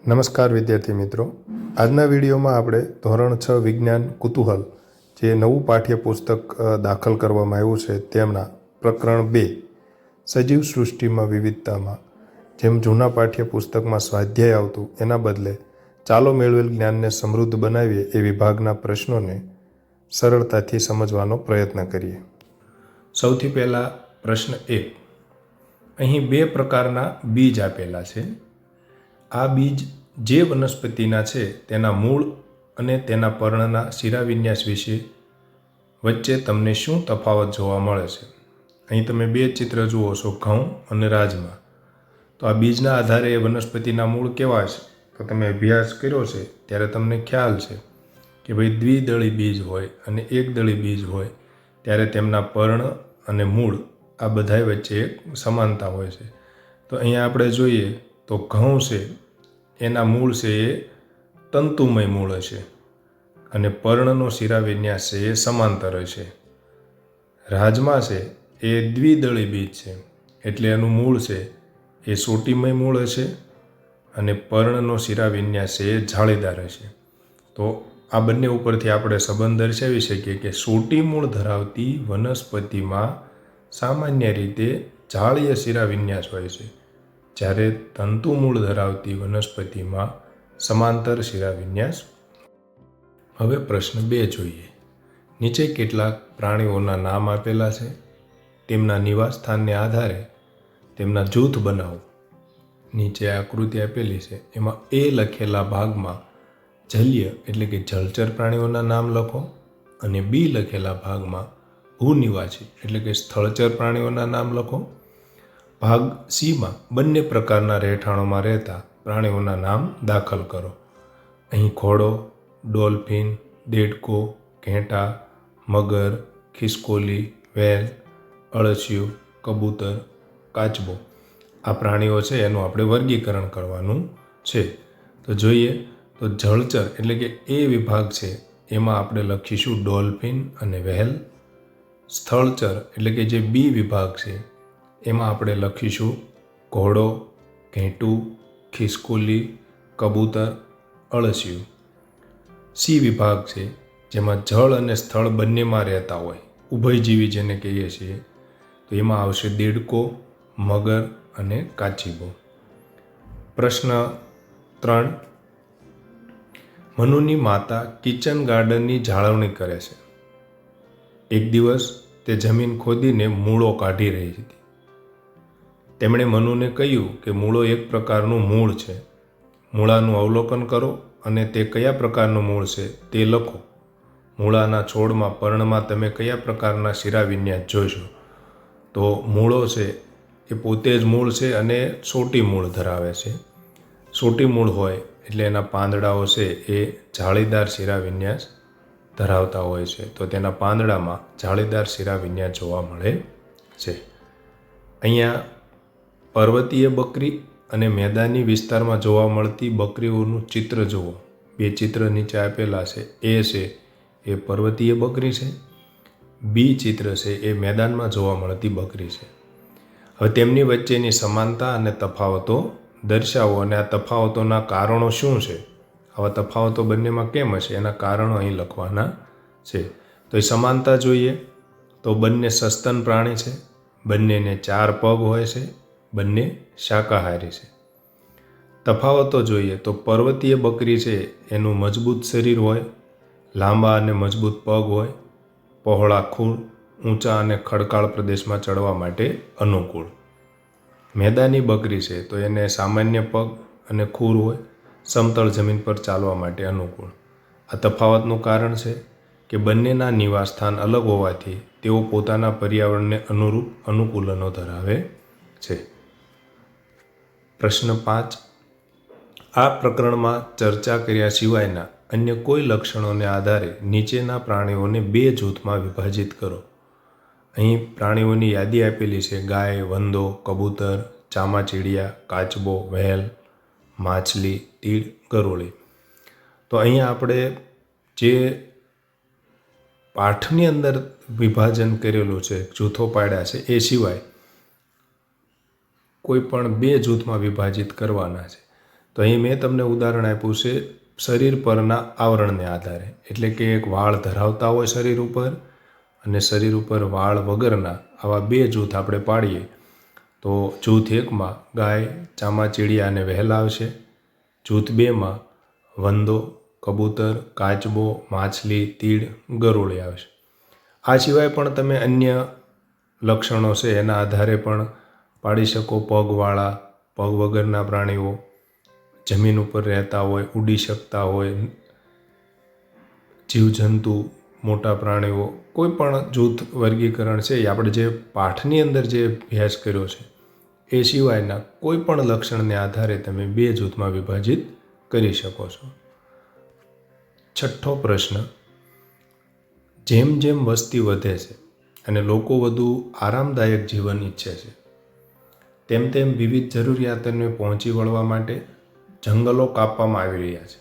નમસ્કાર વિદ્યાર્થી મિત્રો, આજના વિડીયોમાં આપણે ધોરણ 6 વિજ્ઞાન કુતૂહલ જે નવું પાઠ્યપુસ્તક દાખલ કરવામાં આવ્યું છે તેમના પ્રકરણ 2 સજીવ સૃષ્ટિમાં વિવિધતામાં જેમ જૂના પાઠ્યપુસ્તકમાં સ્વાધ્યાય આવતું એના બદલે ચાલો મેળવેલ જ્ઞાનને સમૃદ્ધ બનાવીએ એ વિભાગના પ્રશ્નોને સરળતાથી સમજવાનો પ્રયત્ન કરીએ. સૌથી પહેલાં પ્રશ્ન 1. અહીં 2 પ્રકારના બીજ આપેલા છે. આ બીજ જે વનસ્પતિના છે તેના મૂળ અને તેના પર્ણના શિરાવિન્યાસ વિશે વચ્ચે તમને શું તફાવત જોવા મળે છે? અહીં તમે 2 ચિત્ર જુઓ છો, ઘઉં અને રાજમા. તો આ બીજના આધારે વનસ્પતિના મૂળ કેવા છે તો તમે અભ્યાસ કર્યો છે ત્યારે તમને ખ્યાલ છે કે ભાઈ દ્વિદળી બીજ હોય અને એકદળી બીજ હોય ત્યારે તેમના પર્ણ અને મૂળ આ બધાય વચ્ચે એક સમાનતા હોય છે. તો અહીંયા આપણે જોઈએ તો ઘઉં છે એના મૂળ છે એ તંતુમય મૂળ હશે અને પર્ણનો શિરાવિન્યાસ છે એ સમાંતર હશે. રાજમા છે એ દ્વિદળી બીજ છે એટલે એનું મૂળ છે એ સોટીમય મૂળ હશે અને પર્ણનો શિરાવિન્યાસ છે એ જાળીદાર હશે. તો આ બંને ઉપરથી આપણે સંબંધ દર્શાવી શકીએ કે સોટી મૂળ ધરાવતી વનસ્પતિમાં સામાન્ય રીતે જાળીય શિરાવિન્યાસ હોય છે, જ્યારે તંતુ મૂળ ધરાવતી વનસ્પતિમાં સમાંતર શિરાવિન્યાસ. હવે પ્રશ્ન 2 જોઈએ. નીચે કેટલાક પ્રાણીઓના નામ આપેલા છે. તેમના નિવાસ સ્થાનને આધારે તેમના જૂથ બનાવો. નીચે આકૃતિ આપેલી છે એમાં એ લખેલા ભાગમાં જલીય એટલે કે જળચર પ્રાણીઓના નામ લખો અને બી લખેલા ભાગમાં ભૂનિવાસી એટલે કે સ્થળચર પ્રાણીઓના નામ લખો. ભાગ સીમાં બંને પ્રકારના રહેઠાણોમાં રહેતા પ્રાણીઓના નામ દાખલ કરો. અહીં ઘોડો, ડોલ્ફિન, દેડકો, ઘેટાં, મગર, ખિસકોલી, વેલ, અળસિયું, કબૂતર, કાચબો આ પ્રાણીઓ છે એનું આપણે વર્ગીકરણ કરવાનું છે. તો જોઈએ તો જળચર એટલે કે એ વિભાગ છે એમાં આપણે લખીશું ડોલ્ફિન અને વ્હેલ. સ્થળચર એટલે કે જે બી વિભાગ છે એમાં આપણે લખીશું ઘોડો, ઘેટું, ખિસકોલી, કબૂતર, અળસિયું. સી વિભાગ છે જેમાં જળ અને સ્થળ બંનેમાં રહેતા હોય, ઉભયજીવી જેને કહીએ છીએ, તો એમાં આવશે દેડકો, મગર અને કાચીબો. પ્રશ્ન 3. મનુની માતા કિચન ગાર્ડનની જાળવણી કરે છે. એક દિવસ તે જમીન ખોદીને મૂળો કાઢી રહી હતી. તેમણે મનુને કહ્યું કે મૂળો એક પ્રકારનું મૂળ છે. મૂળાનું અવલોકન કરો અને તે કયા પ્રકારનું મૂળ છે તે લખો. મૂળાના છોડમાં પર્ણમાં તમે કયા પ્રકારના શિરાવિન્યાસ જોશો? તો મૂળો છે એ પોતે જ મૂળ છે અને સોટી મૂળ ધરાવે છે. સોટી મૂળ હોય એટલે એના પાંદડાઓ છે એ જાળીદાર શિરાવિન્યાસ ધરાવતા હોય છે. તો તેના પાંદડામાં જાળીદાર શિરાવિન્યાસ જોવા મળે છે. અહીંયા પર્વતીય બકરી અને મેદાની વિસ્તારમાં જોવા મળતી બકરીઓનું ચિત્ર જુઓ. 2 ચિત્ર નીચે આપેલા છે. એ છે એ પર્વતીય બકરી છે, બી ચિત્ર છે એ મેદાનમાં જોવા મળતી બકરી છે. હવે તેમની વચ્ચેની સમાનતા અને તફાવતો દર્શાવો અને આ તફાવતોના કારણો શું છે, આવા તફાવતો બંનેમાં કેમ હશે એના કારણો અહીં લખવાના છે. તો એ સમાનતા જોઈએ તો બંને સસ્તન પ્રાણી છે, બંનેને 4 પગ હોય છે, બંને શાકાહારી છે. તફાવતો જોઈએ તો પર્વતીય બકરી છે એનું મજબૂત શરીર હોય, લાંબા અને મજબૂત પગ હોય, પહોળા ખૂણ, ઊંચા અને ખડકાળ પ્રદેશમાં ચડવા માટે અનુકૂળ. મેદાની બકરી છે તો એને સામાન્ય પગ અને ખૂર હોય, સમતળ જમીન પર ચાલવા માટે અનુકૂળ. આ તફાવતનું કારણ છે કે બંનેના નિવાસસ્થાન અલગ હોવાથી તેઓ પોતાના પર્યાવરણને અનુરૂપ અનુકૂલનો ધરાવે છે. પ્રશ્ન 5. આ પ્રકરણમાં ચર્ચા કર્યા સિવાયના અન્ય કોઈ લક્ષણોને આધારે નીચેના પ્રાણીઓને 2 જૂથમાં વિભાજિત કરો. અહીં પ્રાણીઓની યાદી આપેલી છે. ગાય, વંદો, કબૂતર, ચામાચીડિયા, કાચબો, વ્હેલ, માછલી, તીડ, ગરોળી. તો અહીંયા આપણે જે પાઠની અંદર વિભાજન કરેલું છે, જૂથો પાડ્યા છે, એ સિવાય કોઈ પણ 2 જૂથમાં વિભાજિત કરવાના છે. તો અહીં મેં તમને ઉદાહરણ આપ્યું છે શરીર પરના આવરણને આધારે, એટલે કે એક વાળ ધરાવતા હોય શરીર ઉપર અને શરીર ઉપર વાળ વગરના આવા બે જૂથ આપણે પાડીએ તો જૂથ 1માં ગાય, ચામાચીડિયા અને વહેલા આવશે. જૂથ 2માં વંદો, કબૂતર, કાચબો, માછલી, તીડ, ગરોળી આવશે. આ સિવાય પણ તમે અન્ય લક્ષણો છે એના આધારે પણ પાડી શકો. પગવાળા, પગ વગરના પ્રાણીઓ, જમીન ઉપર રહેતા હોય, ઉડી શકતા હોય, જીવજંતુ, મોટા પ્રાણીઓ, કોઈ પણ જૂથ વર્ગીકરણ છે એ આપણે જે પાઠની અંદર જે અભ્યાસ કર્યો છે એ સિવાયના કોઈ પણ લક્ષણને આધારે તમે બે જૂથમાં વિભાજિત કરી શકો છો. છઠ્ઠો પ્રશ્ન, જેમ જેમ વસ્તી વધે છે અને લોકો વધુ આરામદાયક જીવન ઈચ્છે છે તેમ તેમ વિવિધ જરૂરિયાતોને પહોંચી વળવા માટે જંગલો કાપવામાં આવી રહ્યા છે.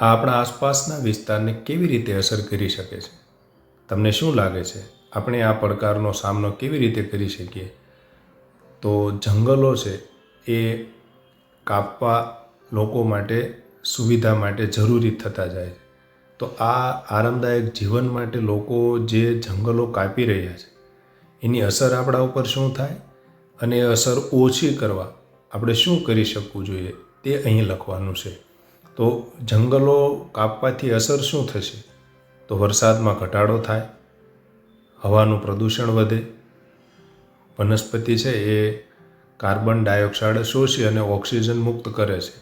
આ આપણા આસપાસના વિસ્તારને કેવી રીતે અસર કરી શકે છે? તમને શું લાગે છે આપણે આ પડકારનો સામનો કેવી રીતે કરી શકીએ? તો જંગલો છે એ કાપવા લોકો માટે, સુવિધા માટે જરૂરી થતા જાય છે. તો આ આરામદાયક જીવન માટે લોકો જે જંગલો કાપી રહ્યા છે એની અસર આપણા ઉપર શું થાય અને એ અસર ઓછી કરવા આપણે શું કરી શકવું જોઈએ તે અહીં લખવાનું છે. તો જંગલો કાપવાથી અસર શું થશે? તો વરસાદમાં ઘટાડો થાય, હવાનું પ્રદૂષણ વધે, વનસ્પતિ છે એ કાર્બન ડાયોક્સાઇડ શોષી અને ઓક્સિજન મુક્ત કરે છે.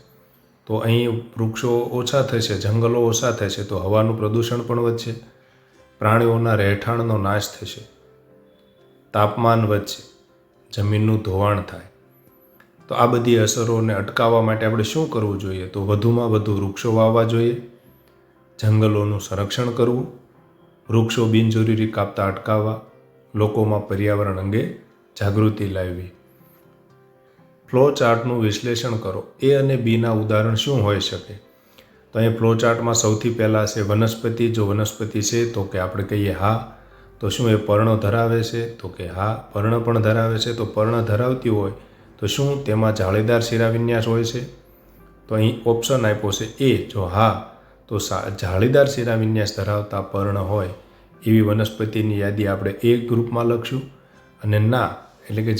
તો અહીં વૃક્ષો ઓછા થશે, જંગલો ઓછા થશે તો હવાનું પ્રદૂષણ પણ વધશે, પ્રાણીઓના રહેઠાણનો નાશ થશે, તાપમાન વધશે, જમીનનું ધોવાણ થાય. તો આ બધી અસરોને અટકાવવા માટે આપણે શું કરવું જોઈએ? તો વધુમાં વધુ વૃક્ષો વાવવા જોઈએ, જંગલોનું સંરક્ષણ કરવું, વૃક્ષો બિનજરૂરી કાપતા અટકાવવા, લોકોમાં પર્યાવરણ અંગે જાગૃતિ લાવવી. ફ્લો ચાર્ટનું વિશ્લેષણ કરો. એ અને બીના ઉદાહરણ શું હોઈ શકે? તો અહીં ફ્લો ચાર્ટમાં સૌથી પહેલાં છે વનસ્પતિ. જો વનસ્પતિ છે તો કે આપણે કહીએ હા. તો શું એ પર્ણો ધરાવે છે? તો કે હા, પર્ણ પણ ધરાવે છે. તો પર્ણ ધરાવતી હોય તો શું તેમાં જાળીદાર શિરાવિન્યાસ હોય છે? તો અહીં ઓપ્શન આપ્યો છે એ. જો હા તો જાળીદાર શિરાવિન્યાસ ધરાવતા પર્ણ હોય એવી વનસ્પતિની યાદી આપણે એ ગ્રુપમાં લખશું, અને ના એટલે કે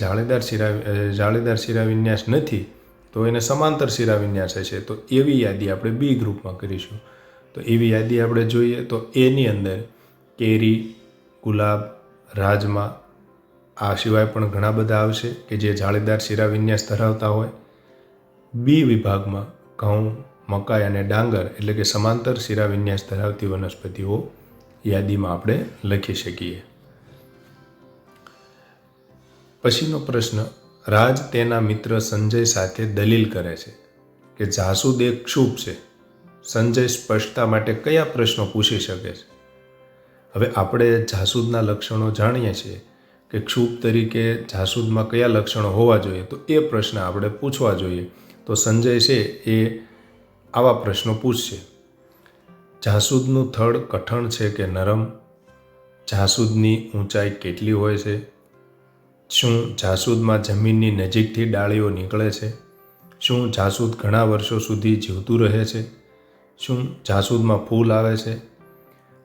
જાળીદાર શિરાવિન્યાસ નથી તો એને સમાંતર શિરાવિન્યાસ હશે તો એવી યાદી આપણે બી ગ્રુપમાં કરીશું. તો એવી યાદી આપણે જોઈએ તો એની અંદર કેરી, ગુલાબ, રાજમા, આ સિવાય પણ ઘણા બધા આવશે કે જે જાળીદાર શિરાવિન્યાસ ધરાવતા હોય. બી વિભાગમાં ઘઉં, મકાઈ અને ડાંગર એટલે કે સમાંતર શિરાવિન્યાસ ધરાવતી વનસ્પતિઓ યાદીમાં આપણે લખી શકીએ. પછીનો પ્રશ્ન, રાજ તેના મિત્ર સંજય સાથે દલીલ કરે છે કે જાસૂદ એક ક્ષુપ છે. સંજય સ્પષ્ટતા માટે કયા પ્રશ્નો પૂછી શકે છે? હવે આપણે જાસૂદના લક્ષણો જાણીએ છીએ કે ક્ષુપ તરીકે જાસૂદમાં કયા લક્ષણો હોવા જોઈએ, તો એ પ્રશ્ન આપણે પૂછવા જોઈએ. તો સંજય છે એ આવા પ્રશ્નો પૂછશે. જાસૂદનું થડ કઠણ છે કે નરમ? જાસૂદની ઊંચાઈ કેટલી હોય છે? શું જાસૂદમાં જમીનની નજીકથી ડાળીઓ નીકળે છે? શું જાસૂદ ઘણા વર્ષો સુધી જીવતું રહે છે? શું જાસૂદમાં ફૂલ આવે છે?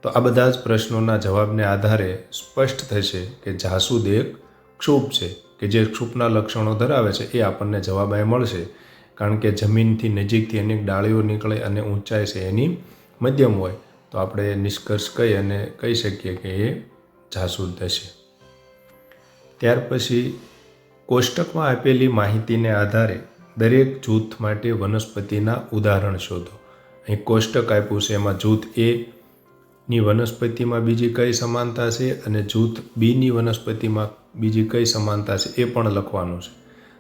તો આ બધા જ પ્રશ્નોના જવાબને આધારે સ્પષ્ટ થશે કે જાસૂદ એક ક્ષુપ છે કે જે ક્ષુપના લક્ષણો ધરાવે છે. એ આપણને જવાબ અહીં મળશે કારણ કે જમીનથી નજીકથી અનેક ડાળીઓ નીકળે અને ઊંચાઈ છે એની મધ્યમ હોય તો આપણે નિષ્કર્ષ કહી શકીએ કે એ જાસૂદ હશે. ત્યાર પછી કોષ્ટકમાં આપેલી માહિતીને આધારે દરેક જૂથ માટે વનસ્પતિના ઉદાહરણ શોધો. અહીં કોષ્ટક આપ્યું છે એમાં જૂથ એ ની વનસ્પતિમાં બીજી કઈ સમાનતા છે અને જૂથ બીની વનસ્પતિમાં બીજી કઈ સમાનતા છે એ પણ લખવાનું છે.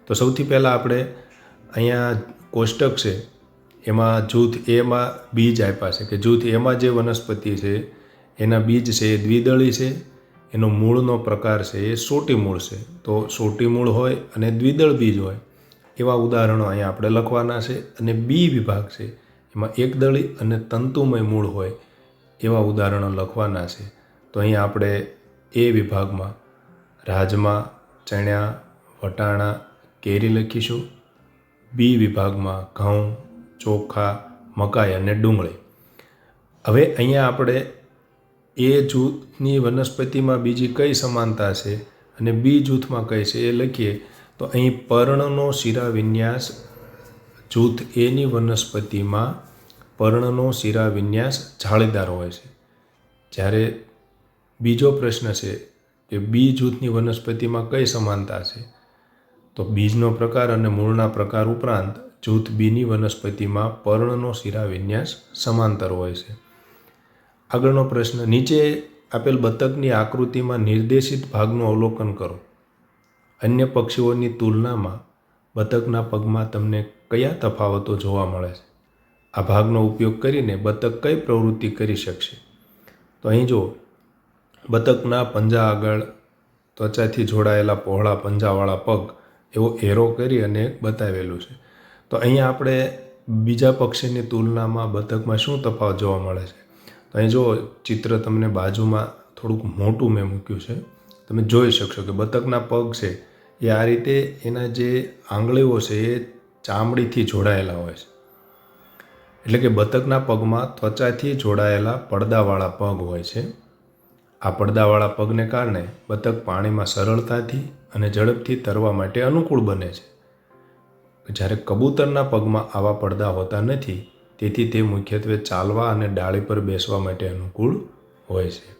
તો સૌથી પહેલાં આપણે અહીંયા કોષ્ટક છે એમાં જૂથ એમાં બીજ આપ્યા છે કે જૂથ એમાં જે વનસ્પતિ છે એના બીજ છે એ દ્વિદળી છે, એનો મૂળનો પ્રકાર છે એ સોટી મૂળ છે. તો સોટી મૂળ હોય અને દ્વિદળ બીજ હોય એવા ઉદાહરણો અહીંયા આપણે લખવાના છે. અને બી વિભાગ છે એમાં એકદળી અને તંતુમય મૂળ હોય એવા ઉદાહરણો લખવાના છે. તો અહીંયા આપણે એ વિભાગમાં રાજમા, ચણા, વટાણા, કેરી લખીશું. બી વિભાગમાં ઘઉં, ચોખા, મકાઈ અને ડુંગળી. હવે અહીંયા આપણે એ જૂથની વનસ્પતિમાં બીજી કઈ સમાનતા છે અને બી જૂથમાં કઈ છે એ લખીએ તો અહીં પર્ણનો શિરાવિન્યાસ જૂથ એની વનસ્પતિમાં પર્ણનો શિરાવિન્યાસ જાળીદાર હોય છે. જ્યારે બીજો પ્રશ્ન છે કે બી જૂથની વનસ્પતિમાં કઈ સમાનતા છે, તો બીજનો પ્રકાર અને મૂળના પ્રકાર ઉપરાંત જૂથ બીની વનસ્પતિમાં પર્ણનો શિરાવિન્યાસ સમાંતર હોય છે. આગળનો પ્રશ્ન, નીચે આપેલ બતકની આકૃતિમાં નિર્દેશિત ભાગનું અવલોકન કરો. અન્ય પક્ષીઓની તુલનામાં બતકના પગમાં તમને કયા તફાવતો જોવા મળે છે? આ ભાગનો ઉપયોગ કરીને બતક કઈ પ્રવૃત્તિ કરી શકશે? તો અહીં જો બતકના પંજા આગળ ત્વચાથી જોડાયેલા પહોળા પંજાવાળા પગ એવો એરો કરી અને બતાવેલું છે. તો અહીંયા આપણે બીજા પક્ષીની તુલનામાં બતકમાં શું તફાવત જોવા મળે છે? તો અહીં જો ચિત્ર તમને બાજુમાં થોડુંક મોટું મેં મૂક્યું છે, તમે જોઈ શકશો કે બતકના પગ છે એ આ રીતે એના જે આંગળીઓ છે એ ચામડીથી જોડાયેલા હોય છે. એટલે કે બતકના પગમાં ત્વચાથી જોડાયેલા પડદાવાળા પગ હોય છે. આ પડદાવાળા પગને કારણે બતક પાણીમાં સરળતાથી અને ઝડપથી તરવા માટે અનુકૂળ બને છે. જ્યારે કબૂતરના પગમાં આવા પડદા હોતા નથી, તેથી તે મુખ્યત્વે ચાલવા અને ડાળી પર બેસવા માટે અનુકૂળ હોય છે.